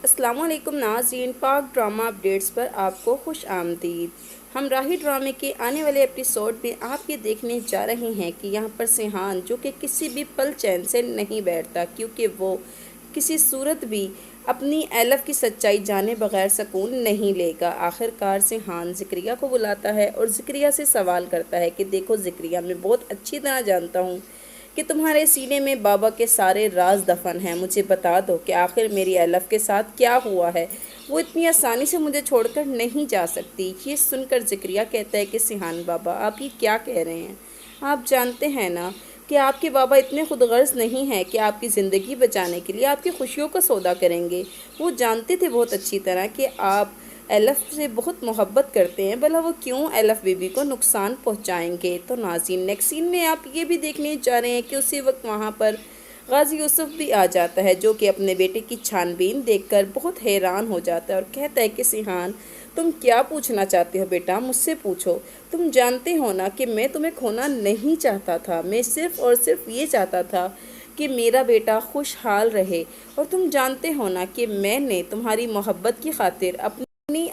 السلام علیکم ناظرین، پاک ڈرامہ اپڈیٹس پر آپ کو خوش آمدید۔ ہمراہی ڈرامے کے آنے والے ایپیسوڈ میں آپ یہ دیکھنے جا رہے ہیں کہ یہاں پر سیحان جو کہ کسی بھی پل چین سے نہیں بیٹھتا، کیونکہ وہ کسی صورت بھی اپنی ایلف کی سچائی جانے بغیر سکون نہیں لے گا۔ آخر کار سیحان ذکریہ کو بلاتا ہے اور ذکریہ سے سوال کرتا ہے کہ دیکھو ذکریہ، میں بہت اچھی طرح جانتا ہوں کہ تمہارے سینے میں بابا کے سارے راز دفن ہیں، مجھے بتا دو کہ آخر میری ایلف کے ساتھ کیا ہوا ہے، وہ اتنی آسانی سے مجھے چھوڑ کر نہیں جا سکتی۔ یہ سن کر ذکریہ کہتا ہے کہ سیحان بابا، آپ یہ کیا کہہ رہے ہیں؟ آپ جانتے ہیں نا کہ آپ کے بابا اتنے خود غرض نہیں ہیں کہ آپ کی زندگی بچانے کے لیے آپ کی خوشیوں کا سودا کریں گے۔ وہ جانتے تھے بہت اچھی طرح کہ آپ ایلف سے بہت محبت کرتے ہیں، بھلا وہ کیوں ایلف بیبی کو نقصان پہنچائیں گے۔ تو ناظرین، نیکسٹ سین میں آپ یہ بھی دیکھنے جا رہے ہیں کہ اسی وقت وہاں پر غازی یوسف بھی آ جاتا ہے، جو کہ اپنے بیٹے کی چھان بین دیکھ کر بہت حیران ہو جاتا ہے اور کہتا ہے کہ سیحان، تم کیا پوچھنا چاہتے ہو بیٹا؟ مجھ سے پوچھو۔ تم جانتے ہو نا کہ میں تمہیں کھونا نہیں چاہتا تھا، میں صرف اور صرف یہ چاہتا تھا کہ میرا بیٹا خوشحال رہے، اور تم جانتے ہو نا کہ میں نے تمہاری محبت کی خاطر اپنی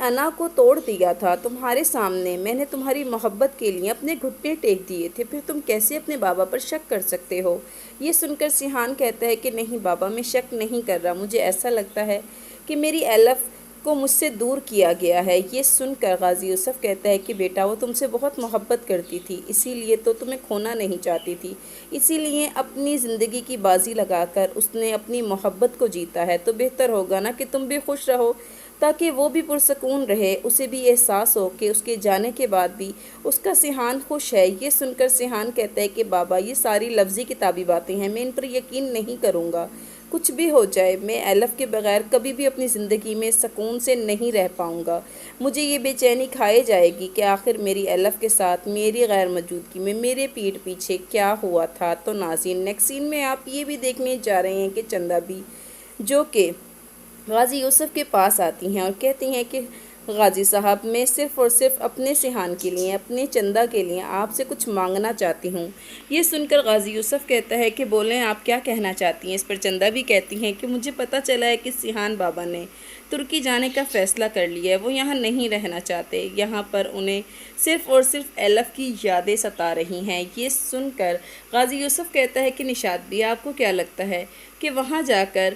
انا کو توڑ دیا تھا۔ تمہارے سامنے میں نے تمہاری محبت کے لیے اپنے گھٹنے ٹیک دیے تھے، پھر تم کیسے اپنے بابا پر شک کر سکتے ہو؟ یہ سن کر سیحان کہتا ہے کہ نہیں بابا، میں شک نہیں کر رہا، مجھے ایسا لگتا ہے کہ میری ایلف کو مجھ سے دور کیا گیا ہے۔ یہ سن کر غازی یوسف کہتا ہے کہ بیٹا، وہ تم سے بہت محبت کرتی تھی، اسی لیے تو تمہیں کھونا نہیں چاہتی تھی، اسی لیے اپنی زندگی کی بازی لگا کر اس نے اپنی محبت کو جیتا ہے۔ تو بہتر ہوگا نا کہ تم بھی خوش رہو، تاکہ وہ بھی پرسکون رہے، اسے بھی احساس ہو کہ اس کے جانے کے بعد بھی اس کا سیحان خوش ہے۔ یہ سن کر سیحان کہتا ہے کہ بابا، یہ ساری لفظی کتابی باتیں ہیں، میں ان پر یقین نہیں کروں گا۔ کچھ بھی ہو جائے، میں ایلف کے بغیر کبھی بھی اپنی زندگی میں سکون سے نہیں رہ پاؤں گا۔ مجھے یہ بے چینی کھائے جائے گی کہ آخر میری ایلف کے ساتھ میری غیر موجودگی میں میرے پیٹھ پیچھے کیا ہوا تھا۔ تو ناظرین، نیکسٹ سین میں آپ یہ بھی دیکھنے جا رہے ہیں کہ چندہ بھی جو کہ غازی یوسف کے پاس آتی ہیں اور کہتی ہیں کہ غازی صاحب، میں صرف اور صرف اپنے سیحان کے لیے، اپنے چندہ کے لیے آپ سے کچھ مانگنا چاہتی ہوں۔ یہ سن کر غازی یوسف کہتا ہے کہ بولیں، آپ کیا کہنا چاہتی ہیں؟ اس پر چندہ بھی کہتی ہیں کہ مجھے پتہ چلا ہے کہ سیحان بابا نے ترکی جانے کا فیصلہ کر لیا ہے، وہ یہاں نہیں رہنا چاہتے، یہاں پر انہیں صرف اور صرف ایلف کی یادیں ستا رہی ہیں۔ یہ سن کر غازی یوسف کہتا ہے کہ نشاد بھی، آپ کو کیا لگتا ہے کہ وہاں جا کر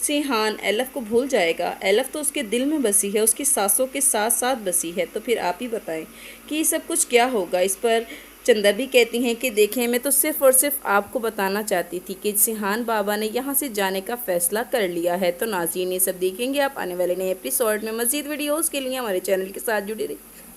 سیحان ایلف کو بھول جائے گا؟ ایلف تو اس کے دل میں بسی ہے، اس کی سانسوں کے ساتھ ساتھ بسی ہے، تو پھر آپ ہی بتائیں کہ یہ سب کچھ کیا ہوگا۔ اس پر چندہ بھی کہتی ہیں کہ دیکھیں، میں تو صرف اور صرف آپ کو بتانا چاہتی تھی کہ سیحان بابا نے یہاں سے جانے کا فیصلہ کر لیا ہے۔ تو ناظرین، یہ سب دیکھیں گے آپ آنے والے نئے ایپیسوڈ میں۔ مزید ویڈیوز کے لیے ہمارے چینل کے ساتھ جڑے رہیے۔